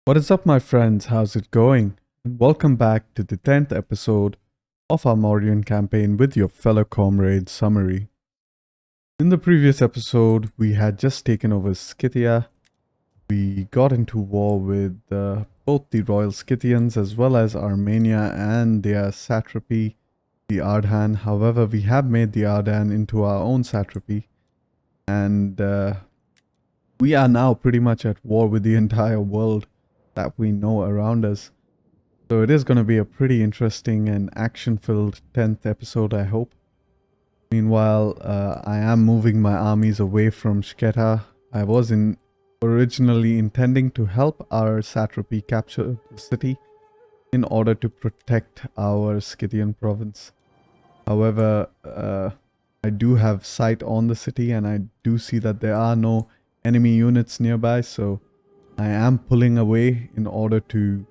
What is up, my friends? How's it going? And welcome back to the 10th episode of our Mauryan campaign with your fellow comrade Summary. In the previous episode, we had just taken over Scythia. We got into war with both the royal Scythians as well as Armenia and their satrapy, the Ardan. However, we have made the Ardan into our own satrapy, and we are now pretty much at war with the entire world that we know around us. So it is going to be a pretty interesting and action-filled 10th episode, I hope. Meanwhile, I am moving my armies away from Shketa. I was originally intending to help our satrapy capture the city in order to protect our Scythian province. However, I do have sight on the city and I do see that there are no enemy units nearby, so I am pulling away in order to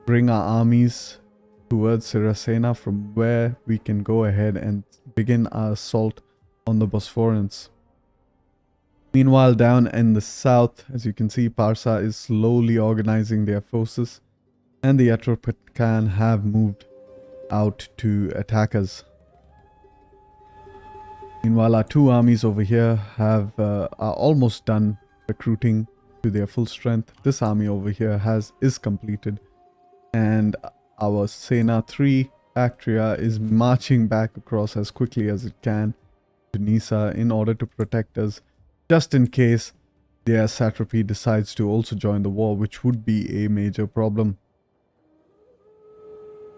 bring our armies towards Sirasena, from where we can go ahead and begin our assault on the Bosphorans. Meanwhile, down in the south, as you can see, Parsa is slowly organizing their forces, and the Atropatkan have moved out to attack us. Meanwhile, our two armies over here are almost done recruiting to their full strength. This army over here is completed, and our Sena 3 Bactria is marching back across as quickly as it can to Nisa in order to protect us, just in case their satrapy decides to also join the war, which would be a major problem.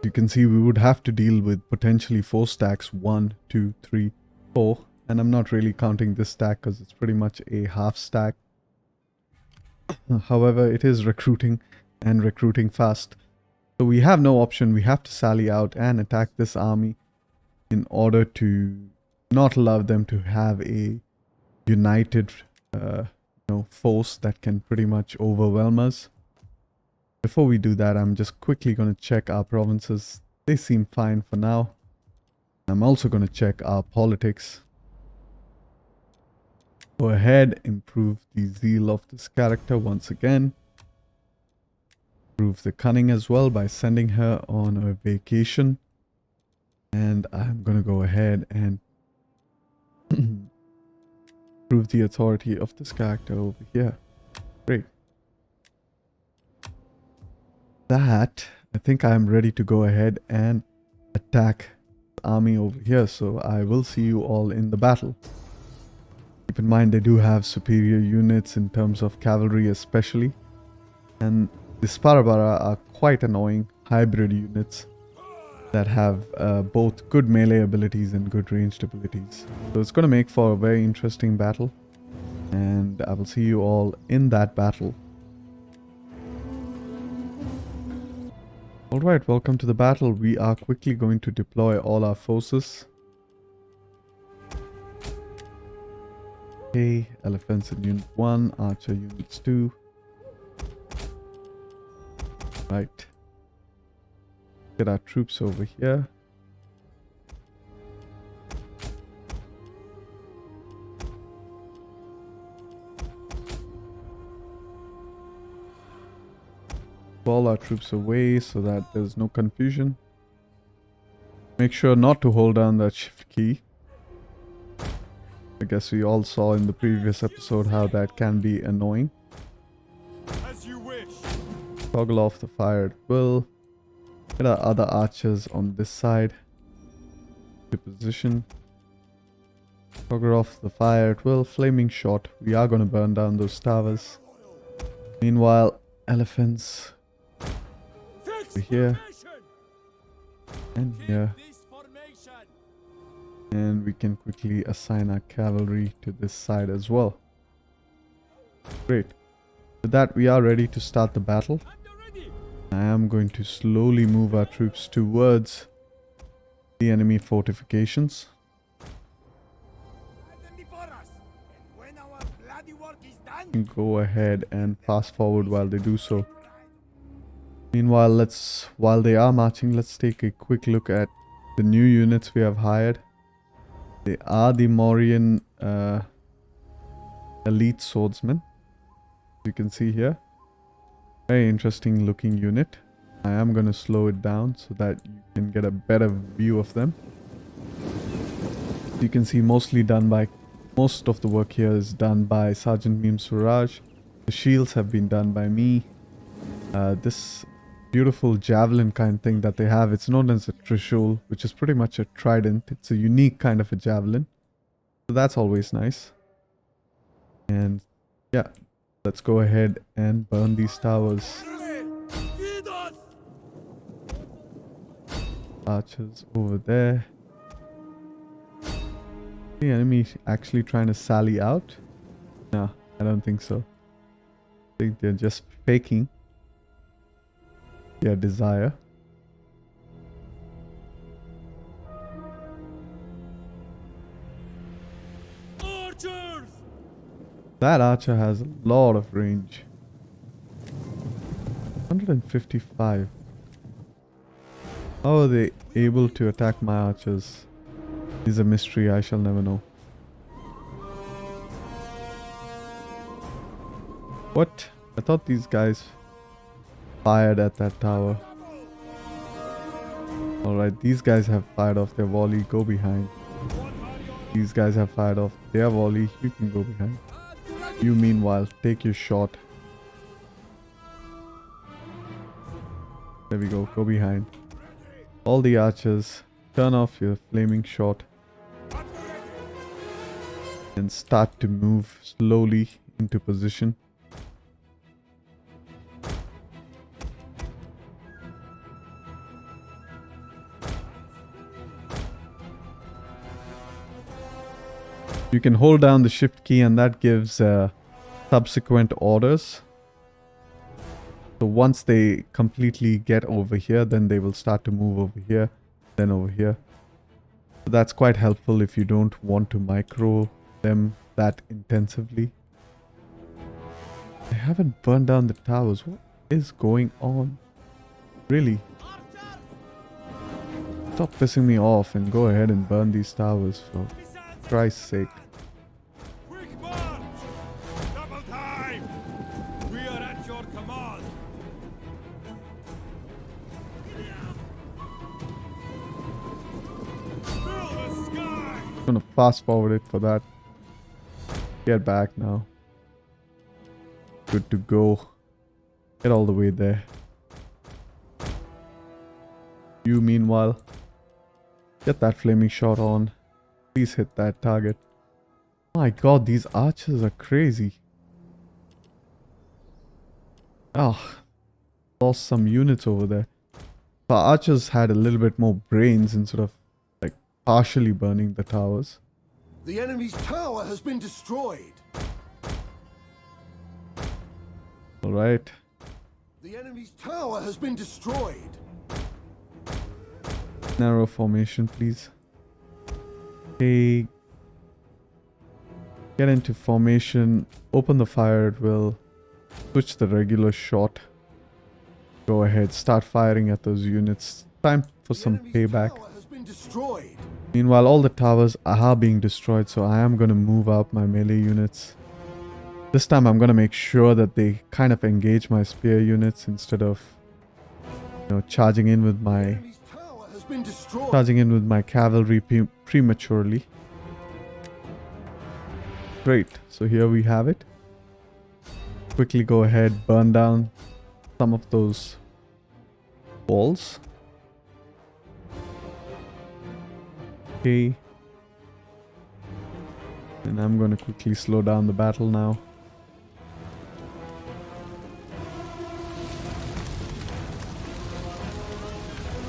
You can see we would have to deal with potentially 4 stacks, 1, 2, 3, 4, and I'm not really counting this stack because it's pretty much a half stack. However, it is recruiting and recruiting fast. So we have no option. We have to sally out and attack this army in order to not allow them to have a united force that can pretty much overwhelm us. Before we do that, I'm just quickly going to check our provinces. They seem fine for now. I'm also going to check our politics. Go ahead, improve the zeal of this character once again. Improve the cunning as well by sending her on a vacation. And I'm going to go ahead and improve the authority of this character over here. Great. That, I think I'm ready to go ahead and attack the army over here. So I will see you all in the battle. Keep in mind, they do have superior units in terms of cavalry especially, and the Sparabara are quite annoying hybrid units that have both good melee abilities and good ranged abilities. So it's going to make for a very interesting battle, and I will see you all in that battle. Alright, welcome to the battle. We are quickly going to deploy all our forces. Okay, elephants in unit 1, archer units 2. Right. Get our troops over here. Call our troops away so that there's no confusion. Make sure not to hold down that shift key. I guess we all saw in the previous episode how that can be annoying. As you wish. Toggle off the fire at will. Get our other archers on this side to position. Toggle off the fire at will. Flaming shot. We are going to burn down those towers. Meanwhile, elephants over here and here. And we can quickly assign our cavalry to this side as well. Great. With that, we are ready to start the battle. I am going to slowly move our troops towards the enemy fortifications. Go ahead and fast forward while they do so. Meanwhile, while they are marching, let's take a quick look at the new units we have hired. They are the Mauryan elite swordsmen, you can see here. Very interesting looking unit. I am going to slow it down so that you can get a better view of them. You can see most of the work here is done by Sergeant Mauryan Samrajya. The shields have been done by me. This beautiful javelin kind of thing that they have, it's known as a trishul, which is pretty much a trident. It's a unique kind of a javelin. So that's always nice. And yeah, let's go ahead and burn these towers. Archers over there. The enemy actually trying to sally out? No, I don't think so. I think they're just faking their desire. Archers! That archer has a lot of range. 155. How are they able to attack my archers? Is a mystery I shall never know. What? I thought these guys fired at that tower. Alright, these guys have fired off their volley. Go behind. These guys have fired off their volley. You can go behind. You meanwhile, take your shot. There we go. Go behind. All the archers, turn off your flaming shot. And start to move slowly into position. You can hold down the shift key and that gives subsequent orders. So once they completely get over here, then they will start to move over here, then over here. So that's quite helpful if you don't want to micro them that intensively. I haven't burned down the towers. What is going on? Really? Stop pissing me off and go ahead and burn these towers for Christ's sake. Quick march! Double time! We are at your command! Fill the sky! I'm gonna fast forward it for that. Get back now. Good to go. Get all the way there. You meanwhile, get that flaming shot on. Please hit that target. My god, these archers are crazy. Oh, lost some units over there. The archers had a little bit more brains instead of like partially burning the towers. The enemy's tower has been destroyed. Alright. The enemy's tower has been destroyed. Narrow formation, please. Okay. Get into formation. Open the fire at will. Switch the regular shot. Go ahead. Start firing at those units. Time for some payback. Tower has been destroyed. Meanwhile, all the towers are being destroyed, so I am going to move out my melee units. This time I'm going to make sure that they kind of engage my spear units instead of, you know, charging in with my Enemy's tower has been destroyed. cavalry prematurely. Great, so here we have it. Quickly go ahead, burn down some of those walls. Okay. And I'm going to quickly slow down the battle now.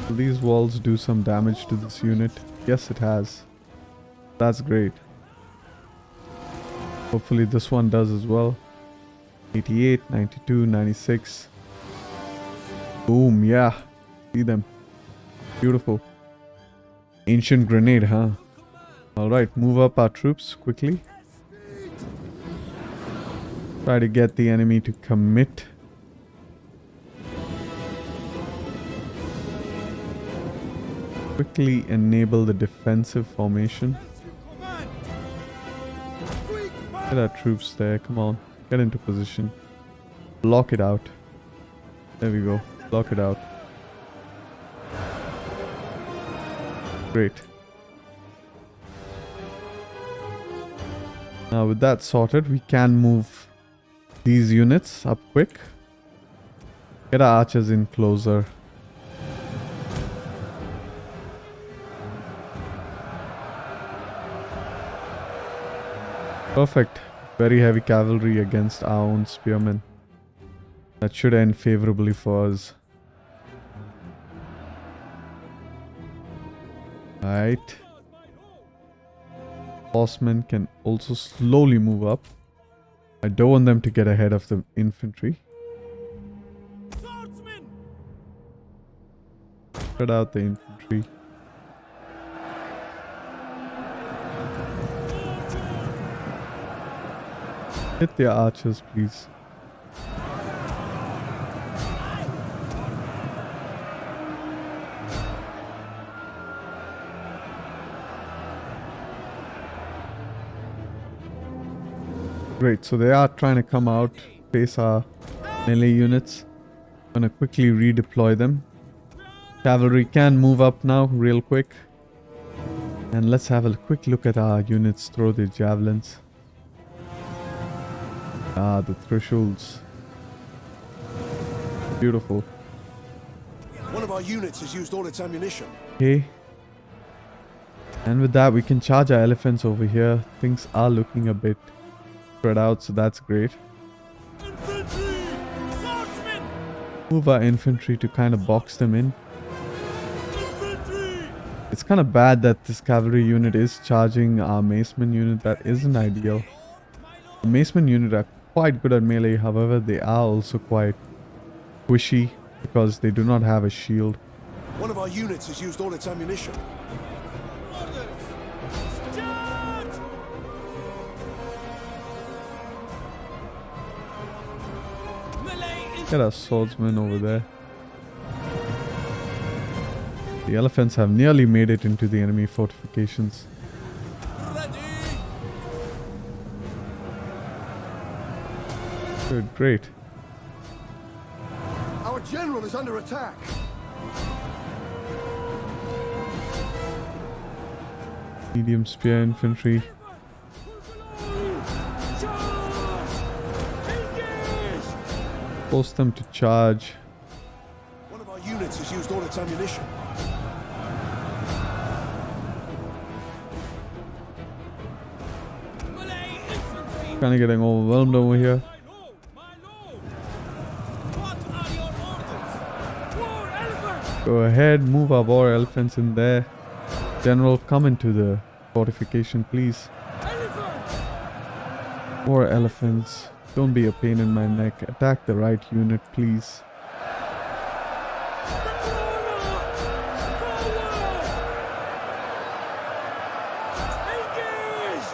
Will these walls do some damage to this unit? Yes, it has. That's great. Hopefully this one does as well. 88, 92, 96. Boom, yeah. See them. Beautiful. Ancient grenade, huh? Alright, move up our troops quickly. Try to get the enemy to commit. Quickly enable the defensive formation. Get our troops there, come on. Get into position. Block it out. There we go. Block it out. Great. Now with that sorted, we can move these units up quick. Get our archers in closer. Perfect. Very heavy cavalry against our own spearmen. That should end favorably for us. Right. Horsemen can also slowly move up. I don't want them to get ahead of the infantry. Swordsman! Spread out the infantry. Hit their archers, please. Great, so they are trying to come out, face our melee units. I'm gonna quickly redeploy them. Cavalry can move up now, real quick. And let's have a quick look at our units throw their javelins. Ah, the thresholds. Beautiful. One of our units has used all its ammunition. Okay. And with that, we can charge our elephants over here. Things are looking a bit spread out, so that's great. Infantry! Swordsman! Move our infantry to kind of box them in. Infantry! It's kind of bad that this cavalry unit is charging our maceman unit. That isn't ideal. The maceman unit are quite good at melee, however, they are also quite squishy because they do not have a shield. One of our units has used all its ammunition. Orders! Charge! Melee Get our swordsmen over there. The elephants have nearly made it into the enemy fortifications. ready! Good, great. Our general is under attack. Medium spear infantry. Charge! Engage! Force them to charge. One of our units has used all its ammunition. Melee infantry! Kind of getting overwhelmed over here. My lord! My lord! What are your orders? War elephant! Go ahead, move our war elephants in there. General, come into the fortification, please. Elephant! War elephants, don't be a pain in my neck. Attack the right unit, please. Engage!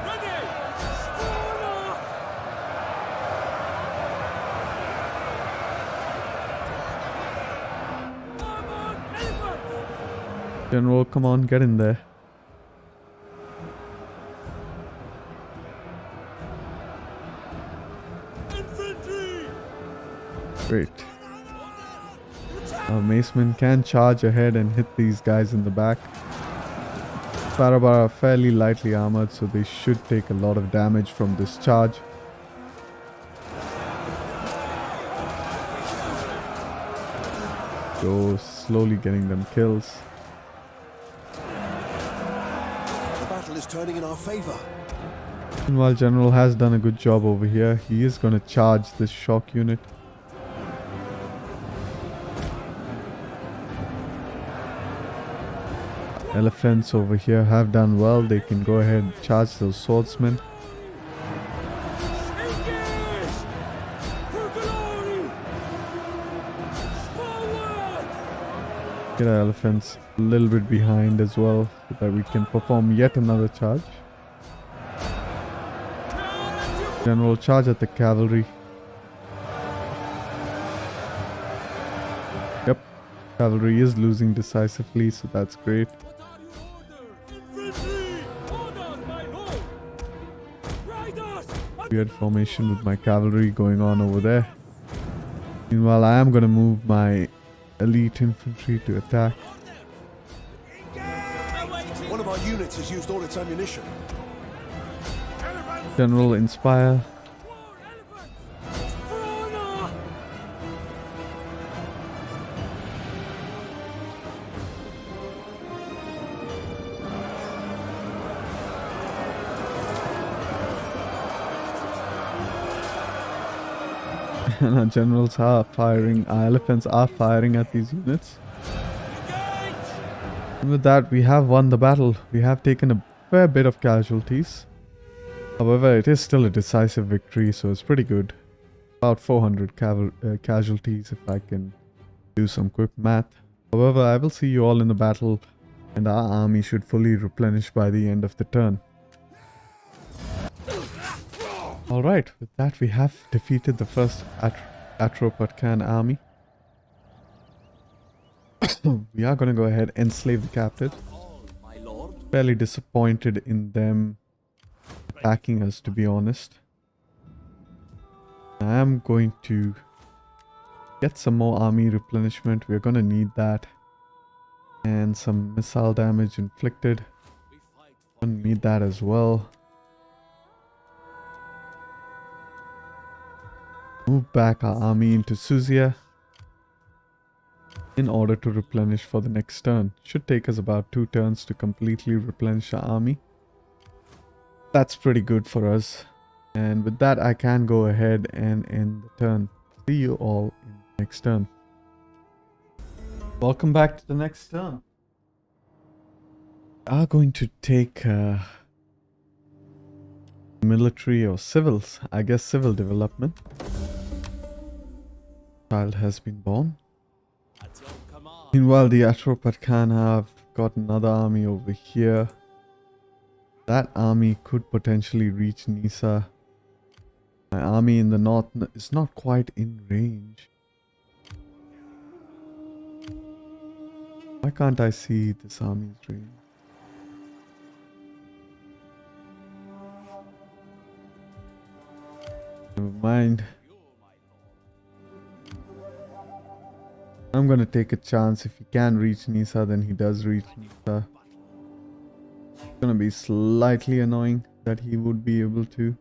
Ready! Sforna! Armored elephant! General, come on, get in there. Infantry! Great. Our macemen can charge ahead and hit these guys in the back. Barabar are fairly lightly armored, so they should take a lot of damage from this charge. Go slowly getting them kills. The battle is turning in our favor. And while General has done a good job over here, he is going to charge this shock unit. Elephants over here have done well. They can go ahead and charge those swordsmen. Engage! For glory! Forward! Get our elephants a little bit behind as well, so that we can perform yet another charge. General, charge at the cavalry. Yep, cavalry is losing decisively, so that's great. Infantry! Orders, my lord! Riders! weird formation with my cavalry going on over there. Meanwhile, I am going to move my elite infantry to attack. One of our units has used all its ammunition. General Inspire. And our generals are firing, our elephants are firing at these units. And with that, we have won the battle. We have taken a fair bit of casualties. However, it is still a decisive victory, so it's pretty good. About 400 casualties if I can do some quick math. However, I will see you all in the battle, and our army should fully replenish by the end of the turn. Alright, with that we have defeated the first Atropatkan army. We are going to go ahead and enslave the captives. Fairly disappointed in them attacking us, to be honest. I am going to get some more army replenishment. We're going to need that. And some missile damage inflicted. Going to need that as well. Move back our army into Suzia in order to replenish for the next turn. Should take us about 2 turns to completely replenish our army. That's pretty good for us. And with that, I can go ahead and end the turn. See you all in the next turn. Welcome back to the next turn. We are going to take military or civils, I guess civil development. Child has been born. Meanwhile, the Atropatkan have got another army over here. That army could potentially reach Nisa. My army in the north is not quite in range. Why can't I see this army's range? Never mind. I'm gonna take a chance. If he can reach Nisa, then he does reach Nisa. It's gonna be slightly annoying that he would be able to.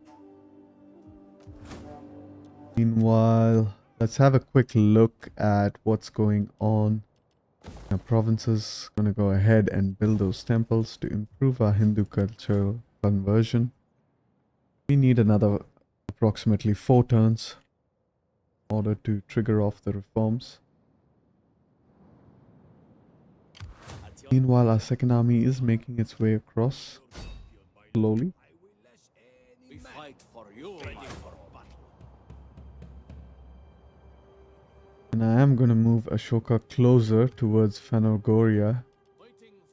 Meanwhile, let's have a quick look at what's going on. Our provinces gonna go ahead and build those temples to improve our Hindu cultural conversion. We need another approximately 4 turns in order to trigger off the reforms. Meanwhile, our second army is making its way across slowly. And I am going to move Ashoka closer towards Phanogoria,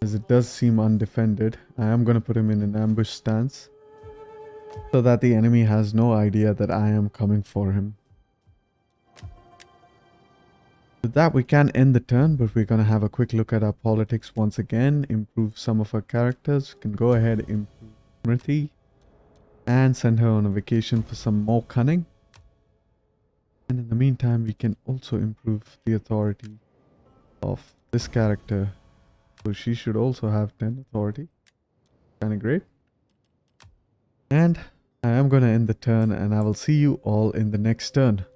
as it does seem undefended. I am going to put him in an ambush stance so that the enemy has no idea that I am coming for him. With that, we can end the turn, but we're going to have a quick look at our politics once again, improve some of our characters. We can go ahead and improve Smriti and send her on a vacation for some more cunning. And in the meantime, we can also improve the authority of this character. So she should also have 10 authority. Kind of great. And I am going to end the turn, and I will see you all in the next turn.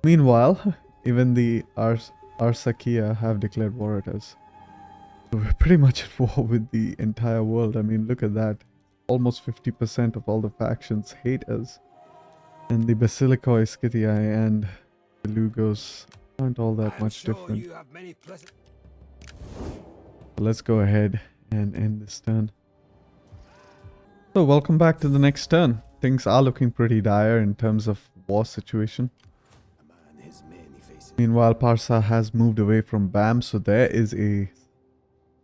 Meanwhile, even the Arsakia have declared war at us. So we're pretty much at war with the entire world. I mean, look at that. Almost 50% of all the factions hate us. And the Basilikoi, Scythii and the Lugos aren't all that much different. So let's go ahead and end this turn. So welcome back to the next turn. Things are looking pretty dire in terms of war situation. Meanwhile, Parsa has moved away from Bam, so there is a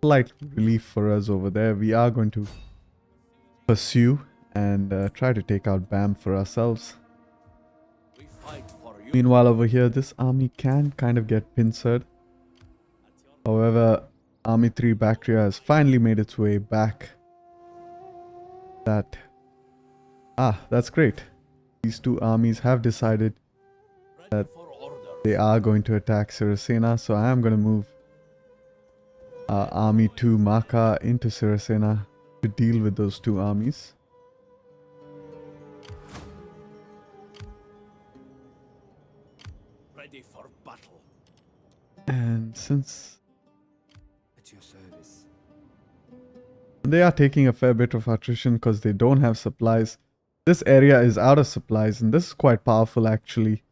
slight relief for us over there. We are going to pursue and try to take out Bam for ourselves. Meanwhile, over here, this army can kind of get pincered. However, Army 3 Bactria has finally made its way back. That's great. these two armies have decided that they are going to attack Sirasena, so I am going to move army to Maka into Sirasena to deal with those two armies. Ready for battle. And since At your service. they are taking a fair bit of attrition because they don't have supplies, this area is out of supplies, and this is quite powerful actually.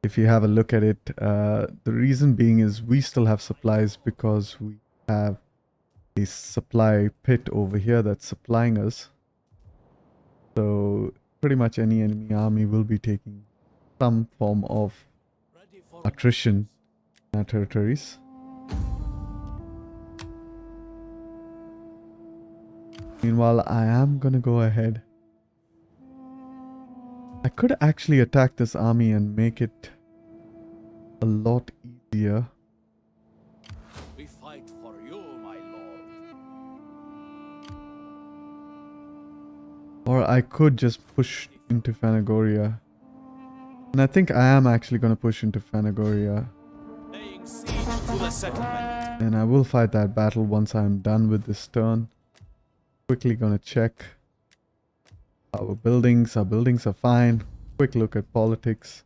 If you have a look at it, the reason being is we still have supplies because we have a supply pit over here that's supplying us. So pretty much any enemy army will be taking some form of Ready for attrition in our territories. Meanwhile, I am gonna go ahead. I could actually attack this army and make it a lot easier. We fight for you, my lord. Or I could just push into Phanagoria. And I think I am actually going to push into Phanagoria. Laying siege to the settlement. And I will fight that battle once I'm done with this turn. Quickly going to check our buildings. Our buildings are fine. Quick look at politics.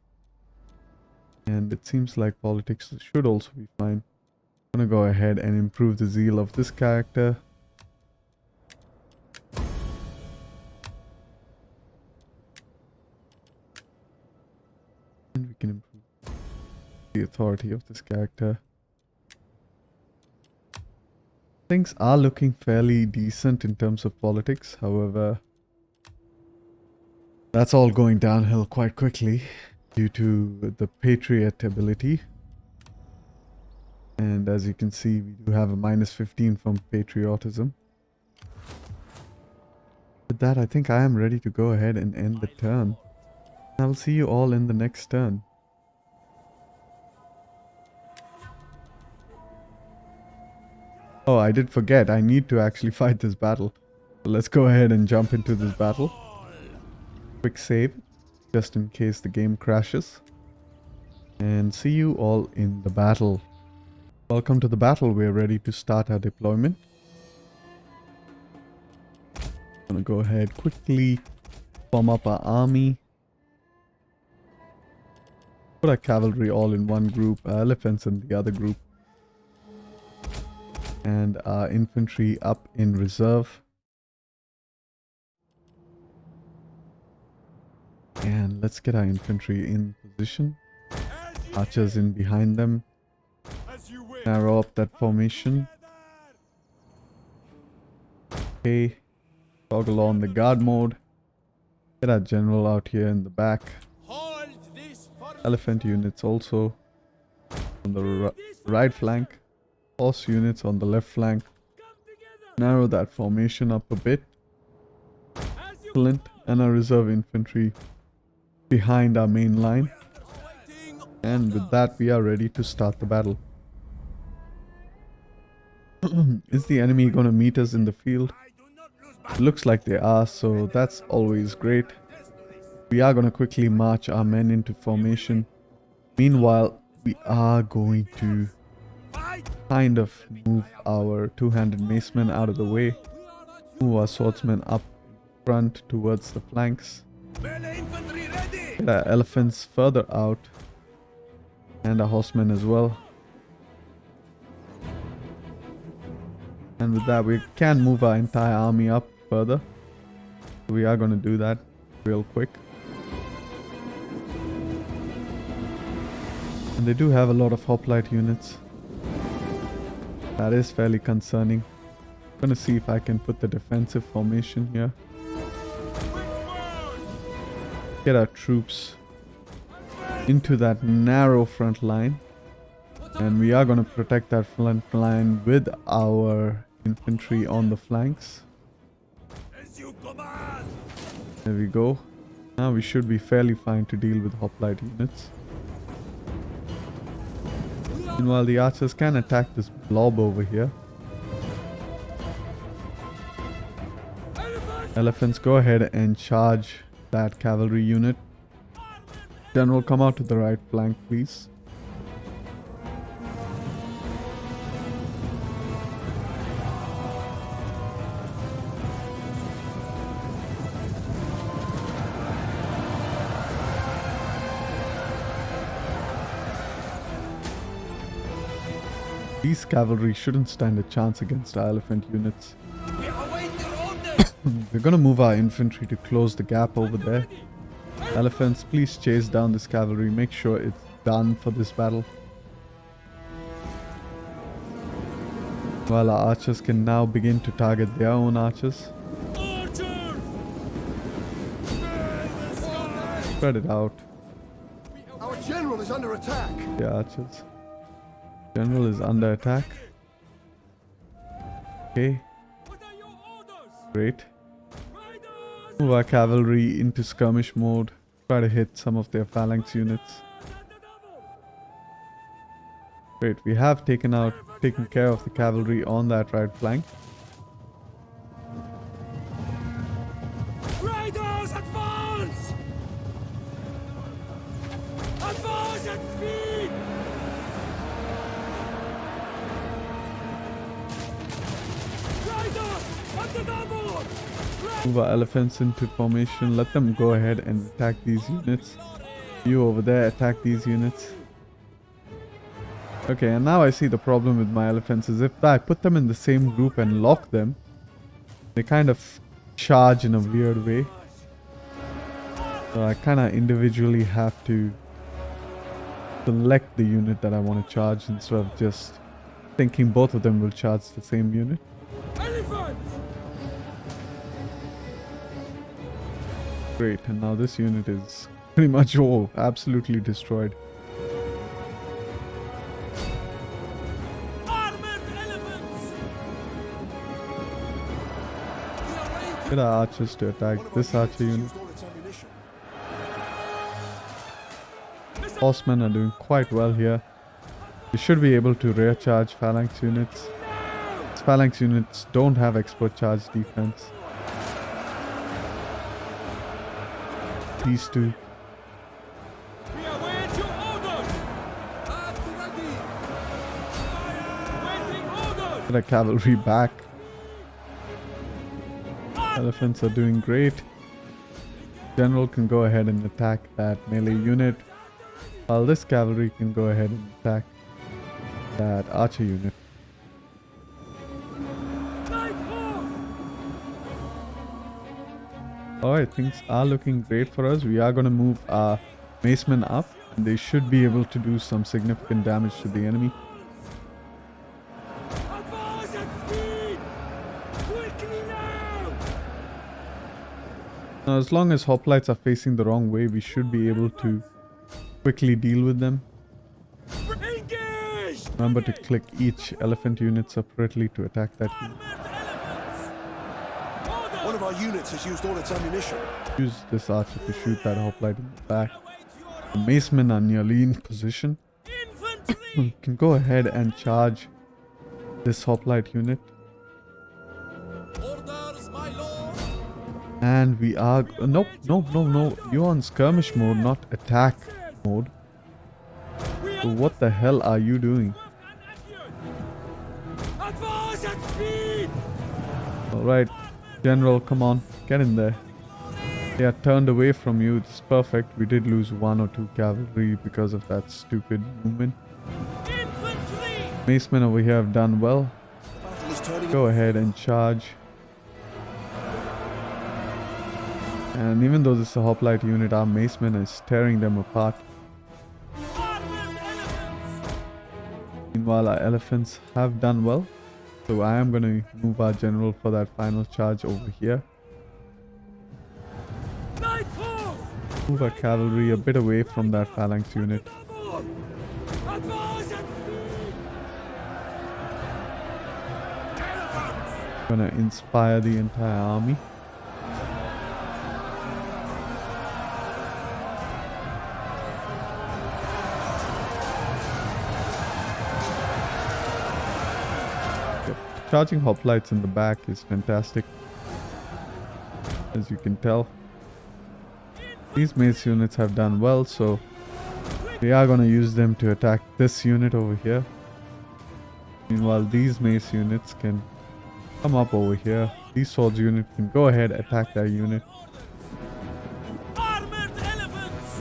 And it seems like politics should also be fine. I'm going to go ahead and improve the zeal of this character. And we can improve the authority of this character. Things are looking fairly decent in terms of politics. However, that's all going downhill quite quickly due to the Patriot ability. And as you can see, we do have a -15 from patriotism. With that, I think I am ready to go ahead and end the turn. I'll see you all in the next turn. Oh, I did forget. I need to actually fight this battle. So let's go ahead and jump into this battle. Quick save, just in case the game crashes. And see you all in the battle. Welcome to the battle. We're ready to start our deployment. I'm gonna go ahead quickly form up our army. Put our cavalry all in one group, our elephants in the other group. And our infantry up in reserve. And let's get our infantry in position. Archers in behind them. As you wish. Narrow up that formation. Okay. Toggle on the guard mode. Get our general out here in the back. Hold this for Elephant units also on the right flank. Horse units on the left flank. Narrow that formation up a bit. Excellent. And our reserve infantry behind our main line. And with that, we are ready to start the battle. Is the enemy going to meet us in the field? It looks like they are, so that's always great. We are going to quickly march our men into formation. Meanwhile, we are going to kind of move our two-handed macemen out of the way. Move our swordsmen up front towards the flanks. Get our elephants further out. And our horsemen as well. And with that, we can move our entire army up further. We are going to do that real quick. And they do have a lot of hoplite units. That is fairly concerning. I'm going to see if I can put the defensive formation here. Get our troops into that narrow front line. And we are going to protect that front line with our infantry on the flanks. as you command. There we go. Now we should be fairly fine to deal with hoplite units. Meanwhile, the archers can attack this blob over here. Elephants, go ahead and charge that cavalry unit. General, come out to the right flank, please. These cavalry shouldn't stand a chance against our elephant units. We're gonna move our infantry to close the gap over there. Elephants, please chase down this cavalry. Make sure it's done for this battle. While our archers can now begin to target their own archers. Spread it out. Our general is under attack. The archers. General is under attack. Okay. Great. Move our cavalry into skirmish mode. Try to hit some of their phalanx units. Great, we have taken care of the cavalry on that right flank. Riders, advance! Advance at speed! Riders, at the double! Move our elephants into formation. Let them go ahead and attack these units. You over there, attack these units. Okay, and now I see the problem with my elephants is if I put them in the same group and lock them, they kind of charge in a weird way. So I kind of individually have to select the unit that I want to charge instead of just thinking both of them will charge the same unit. Great, and now this unit is pretty much absolutely destroyed. Get our archers to attack this archer unit. Horsemen are doing quite well here. We should be able to rear charge phalanx units. These phalanx units don't have expert charge defense. These two. Get our cavalry back. Elephants are doing great. General can go ahead and attack that melee unit, while this cavalry can go ahead and attack that archer unit. Alright, things are looking great for us. We are going to move our macemen up, and they should be able to do some significant damage to the enemy. Now, as long as hoplites are facing the wrong way, we should be able to quickly deal with them. Remember to click each elephant unit separately to attack that unit. One of our units has used all its ammunition. Use this archer to shoot that hoplite in the back. The macemen are nearly in position. You can go ahead and charge this hoplite unit. And we are... No. You're on skirmish mode, not attack mode. So what the hell are you doing? Alright, General, come on. Get in there. They are turned away from you. It's perfect. We did lose 1 or 2 cavalry because of that stupid movement. Macemen over here have done well. Go ahead and charge. And even though this is a hoplite unit, our macemen is tearing them apart. Meanwhile, our elephants have done well. So I am going to move our general for that final charge over here. Move our cavalry a bit away from that phalanx unit. Gonna inspire the entire army. Charging hoplites in the back is fantastic, as you can tell. These mace units have done well, so we are going to use them to attack this unit over here. Meanwhile, these mace units can come up over here. These swords unit can go ahead, attack that unit. Armored elephants!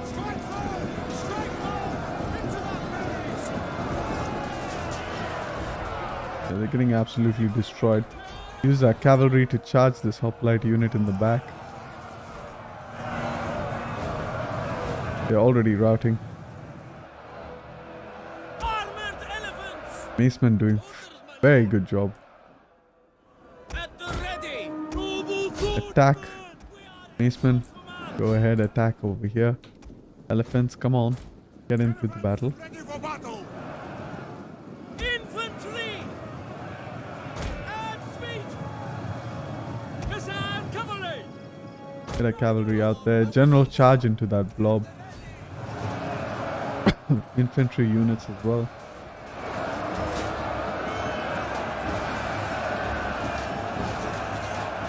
Strike hard! Strike hard! Into that base! Yeah, they're getting absolutely destroyed. Use our cavalry to charge this hoplite unit in the back. They're already routing. Armored elephants! Macemen doing very good job. At the ready! Noble swordsmen! Attack. We are Macemen, go ahead, attack over here. Elephants, come on. Get into the battle. ready for battle! Infantry! At feet! Hussar cavalry! Get a cavalry out there. General charge into that blob. Infantry units as well.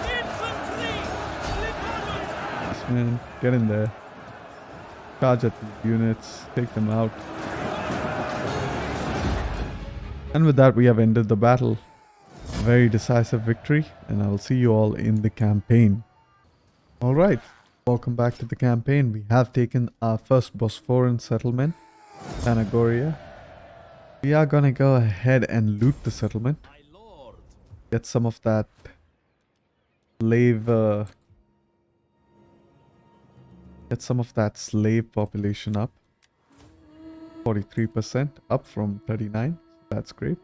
Infantry! Macemen, get in there. Charge at these units. Take them out. And with that, we have ended the battle. A very decisive victory, and I will see you all in the campaign. Alright, welcome back to the campaign. We have taken our first Bosporan settlement, MAURYA. We are gonna go ahead and loot the settlement. My lord! Get some of that slave slave population up. 43% up from 39. That's great.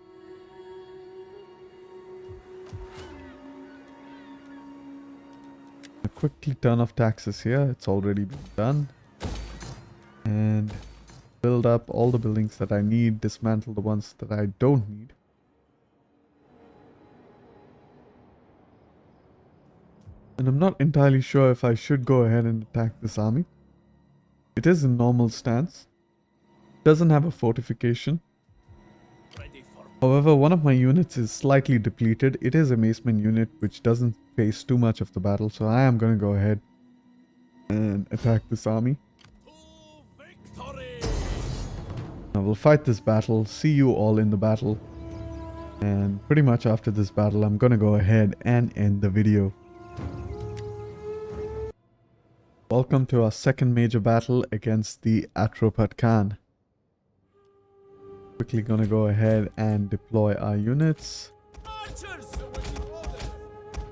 Quickly turn off taxes here. It's already been done. And build up all the buildings that I need. Dismantle the ones that I don't need. And I'm not entirely sure if I should go ahead and attack this army. It is in normal stance. Doesn't have a fortification. Ready for However, one of my units is slightly depleted. It is a maceman unit which doesn't face too much of the battle. So I am going to go ahead and attack this army. victory! I will fight this battle. See you all in the battle. And pretty much after this battle, I'm going to go ahead and end the video. Welcome to our second major battle against the Atropat Khan. Quickly gonna go ahead and deploy our units. Archers!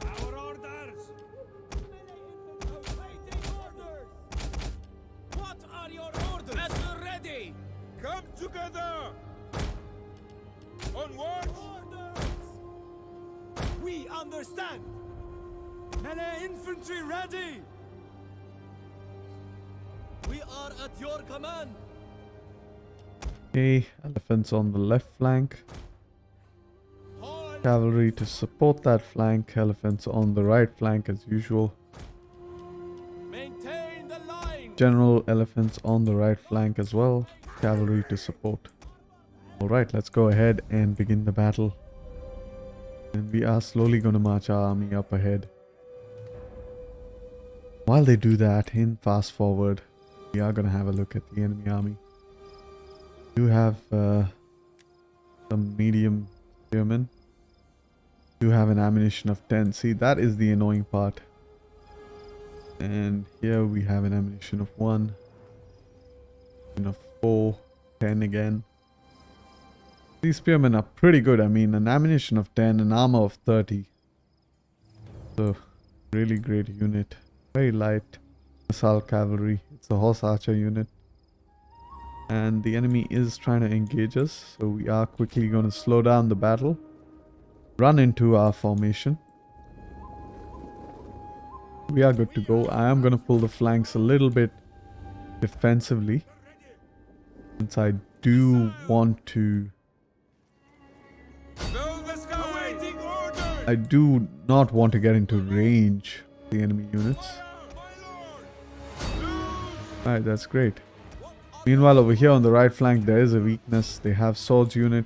Our orders! Waiting orders! What are your orders? At the ready! Come together! Onwards! Orders! We understand! Melee infantry ready! We are at your command! Okay, elephants on the left flank. Cavalry to support that flank. Elephants on the right flank as usual. Maintain the line! General elephants on the right flank as well. Cavalry to support. Alright, let's go ahead and begin the battle. And we are slowly going to march our army up ahead. While they do that, in fast forward, we are going to have a look at the enemy army. We do have some medium spearmen. We do have an ammunition of 10. See, that is the annoying part. And here we have an ammunition of 1. Of 4. 10 again. These spearmen are pretty good. I mean, an ammunition of 10, an armor of 30. So, really great unit. Very light assault cavalry. It's a horse archer unit. And the enemy is trying to engage us. So we are quickly going to slow down the battle. Run into our formation. We are good to go. I am going to pull the flanks a little bit defensively. Since I do want to... I do not want to get into range of the enemy units. Alright, that's great. Meanwhile, over here on the right flank, there is a weakness. They have swords unit.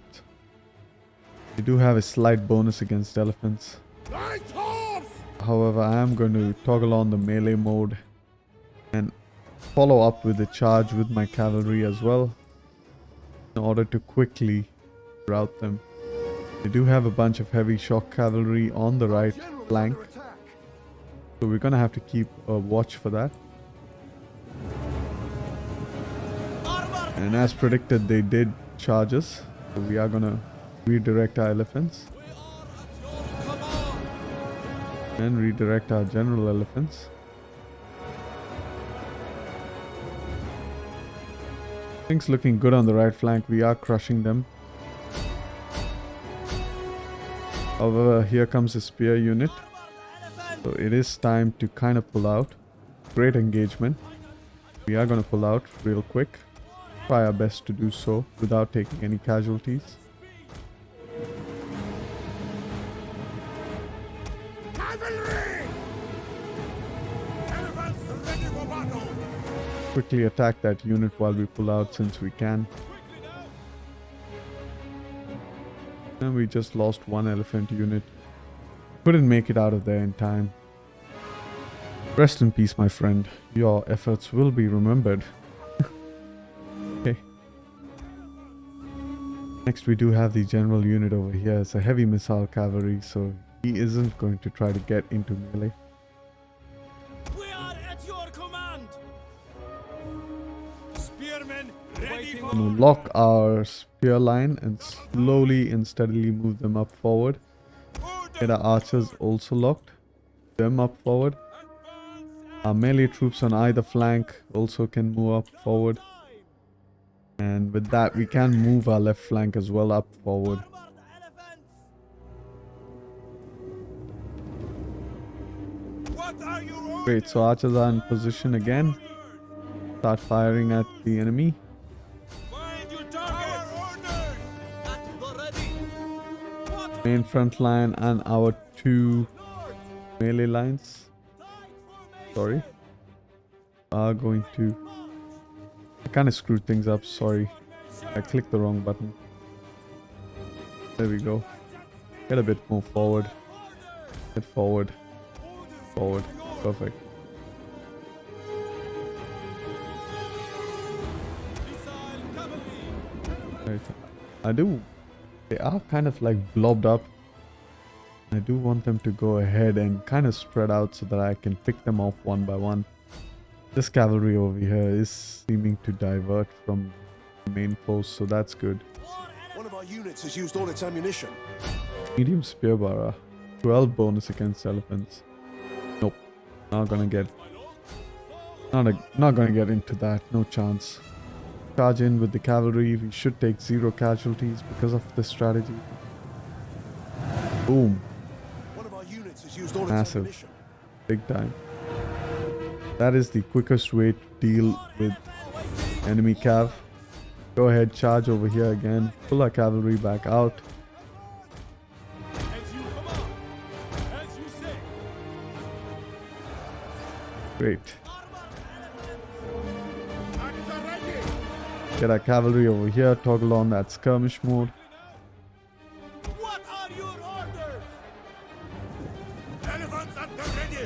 They do have a slight bonus against elephants. Right However, I am going to toggle on the melee mode and follow up with a charge with my cavalry as well in order to quickly rout them. They do have a bunch of heavy shock cavalry on the right General's flank, under attack. so we're gonna have to keep a watch for that. And as predicted, they did charge us, so we are gonna redirect our elephants and redirect our general elephants. Things looking good on the right flank. We are crushing them. However, here comes a spear unit, so it is time to kind of pull out. Great engagement. We are going to pull out real quick. Try our best to do so without taking any casualties. Cavalry! Elephants ready for battle! Quickly attack that unit while we pull out since we can. And we just lost one elephant unit. Couldn't make it out of there in time. Rest in peace, my friend. Your efforts will be remembered. Okay. Next we do have the general unit over here. It's a heavy missile cavalry, so he isn't going to try to get into melee. We are at your command! Spearmen ready for... We're going to lock our spear line and slowly and steadily move them up forward. Get our archers also locked. Them up forward. Our melee troops on either flank also can move up forward. And with that, we can move our left flank as well up forward. What are your orders? Great, so archers are in position again. Start firing at the enemy. Find your target! Orders! At the ready! What Main front line and our two melee lines, sorry, are going to... I kind of screwed things up, sorry. I clicked the wrong button. There we go. Get a bit more forward. Get forward. Forward. Perfect. Right. They are kind of like blobbed up. I do want them to go ahead and kind of spread out so that I can pick them off one by one. This cavalry over here is seeming to divert from the main post, so that's good. One of our units has used all its ammunition. Medium spear bara. 12 bonus against elephants. Nope. Not gonna get... Not gonna get into that. No chance. Charge in with the cavalry. We should take 0 casualties because of this strategy. Boom. One of our units has used all its Massive. ammunition. Big time. That is the quickest way to deal with enemy cav. Go ahead, charge over here again. Pull our cavalry back out. as you command! As you say! Great. At the ready! Get our cavalry over here. Toggle on that skirmish mode. What are your orders? Elephants at the ready!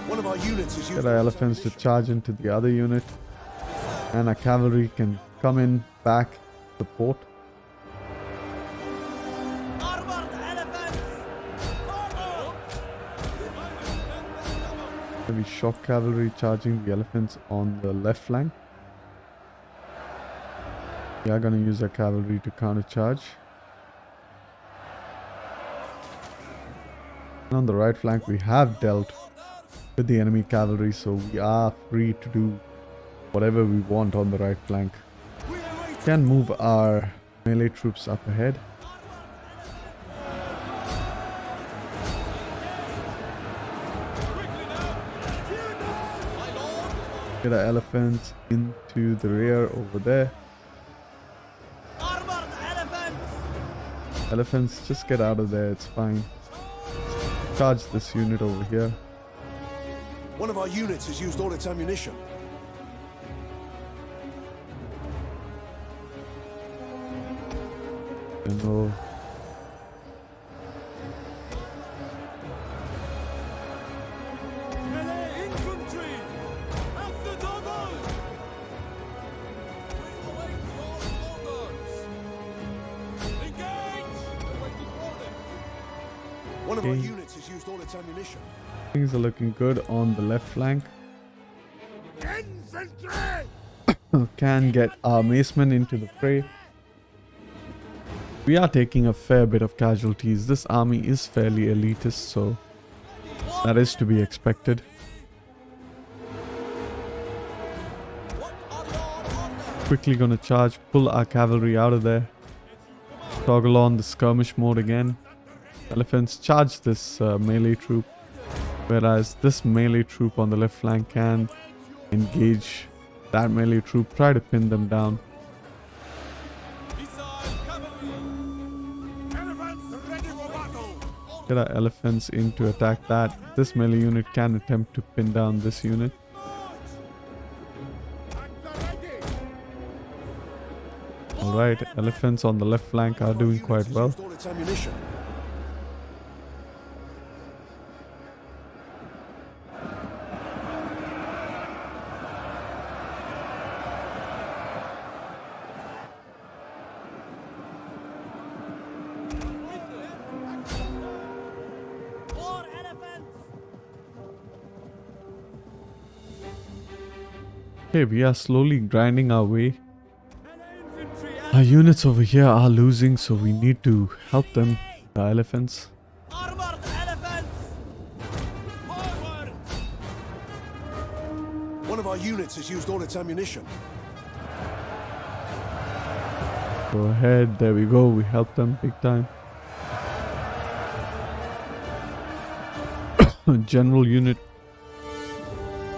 One of our units has used Get all our its elephants to ammunition. charge into the other unit. And our cavalry can come in back support. Armored elephants! Follow! Heavy shock cavalry charging the elephants on the left flank. We are going to use our cavalry to counter charge. And on the right flank we have dealt with the enemy cavalry, so we are free to do whatever we want on the right flank. Can move our melee troops up ahead. Get our elephants into the rear over there. Armored elephants! Elephants, just get out of there, it's fine. Charge this unit over here. One of our units has used all its ammunition. And we'll One of our Okay. units has used all its ammunition. Things are looking good on the left flank. Infantry! Can get our macemen into the fray. We are taking a fair bit of casualties. This army is fairly elitist, so that is to be expected. Quickly gonna charge, pull our cavalry out of there. Toggle on the skirmish mode again. Elephants charge this melee troop, whereas this melee troop on the left flank can engage that melee troop, try to pin them down. Get our elephants in to attack that. This melee unit can attempt to pin down this unit. Alright, elephants on the left flank are doing quite well. Used all its ammunition. More elephants! Okay, we are slowly grinding our way. Our units over here are losing, so we need to help them. The elephants. Armored elephants! Forward! One of our units has used all its ammunition. Go ahead, there we go, we help them big time. General unit,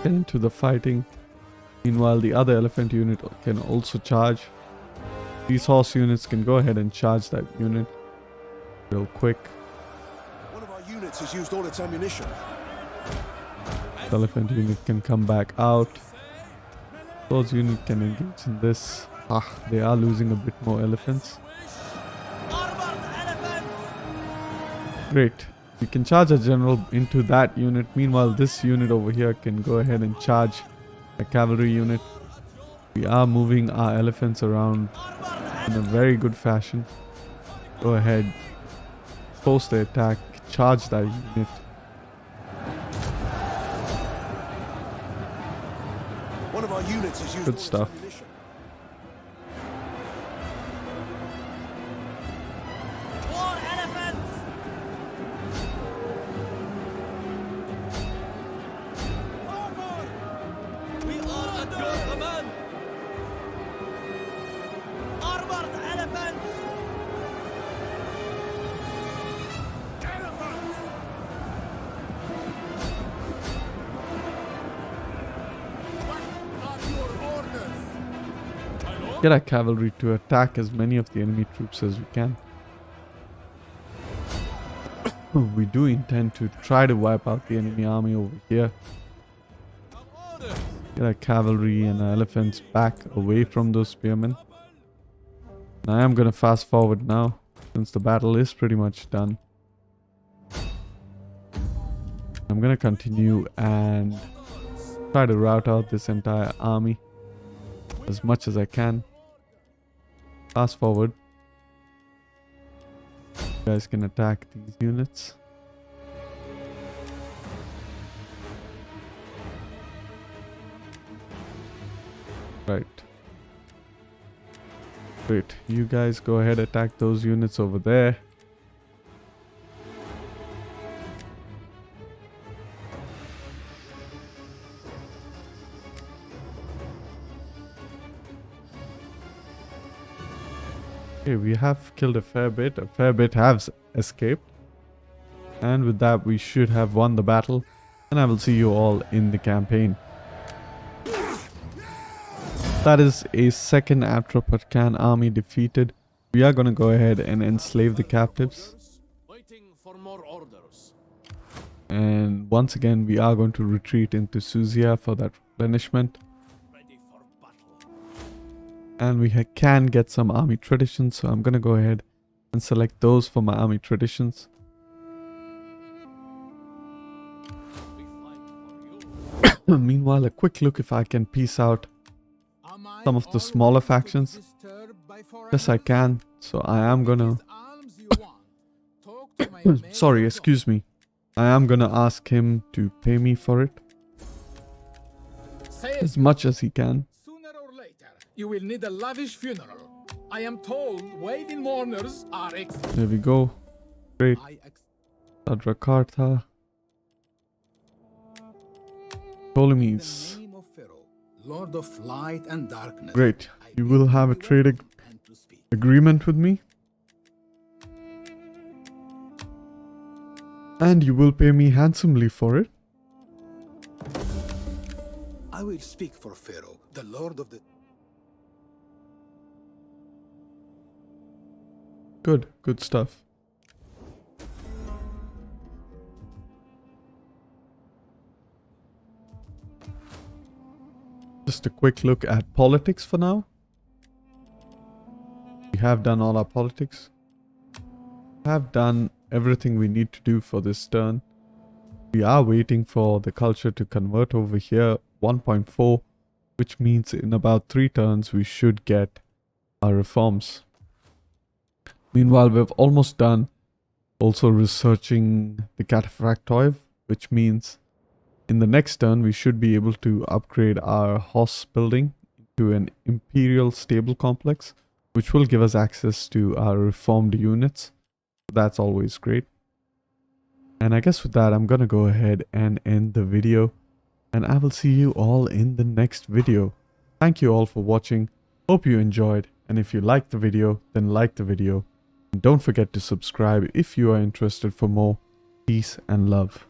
get into the fighting. Meanwhile, the other elephant unit can also charge. These horse units can go ahead and charge that unit real quick. One of our units has used all its ammunition. The elephant unit can come back out. Those unit can engage in this. They are losing a bit more elephants. Armored elephants! Great. We can charge a general into that unit. Meanwhile, this unit over here can go ahead and charge a cavalry unit. We are moving our elephants around in a very good fashion. Go ahead. Post the attack. Charge that unit. One of our units has used Good all its stuff. ammunition. More elephants! Forward! We are at your command! Armored elephants! Elephants! What are your orders? My lord? Get our cavalry to attack as many of the enemy troops as we can. We do intend to try to wipe out the enemy army over here. Orders! Get our cavalry and our elephants back away from those spearmen. And I am going to fast forward now, since the battle is pretty much done. I'm going to continue and try to rout out this entire army as much as I can. Fast forward. You guys can attack these units. Right. Great. You guys go ahead, attack those units over there. Okay, we have killed a fair bit. A fair bit has escaped. And with that, we should have won the battle. And I will see you all in the campaign. That is a second Atropatkan army defeated. We are going to go ahead and enslave the captives. Waiting for more orders. And once again, we are going to retreat into Suzia for that replenishment. Ready for battle. And we can get some army traditions. So I'm going to go ahead and select those for my army traditions. We fight for you. Meanwhile, a quick look if I can piece out some of the smaller factions. Yes, I can. So I am gonna Sorry, excuse me. I am gonna ask him to pay me for it Say as it. much as he can. Sooner or later, you will need a lavish funeral. I am told waiting mourners are There we go. Great. Adrakartha. Ptolemies. name of Pharaoh, Lord of light and darkness. Great. You will have a trade agreement with me. And you will pay me handsomely for it. I will speak for Pharaoh, the Lord of the... Good. Good stuff. Just a quick look at politics for now. We have done all our politics. We have done everything we need to do for this turn. We are waiting for the culture to convert over here 1.4, which means in about 3 turns we should get our reforms. Meanwhile, we've almost done also researching the Cataphractoid, which means in the next turn we should be able to upgrade our horse building to an imperial stable complex, which will give us access to our reformed units. That's always great. And I guess with that, I'm gonna go ahead and end the video, and I will see you all in the next video. Thank you all for watching. Hope you enjoyed, and if you liked the video, then like the video. And don't forget to subscribe if you are interested for more. Peace and love.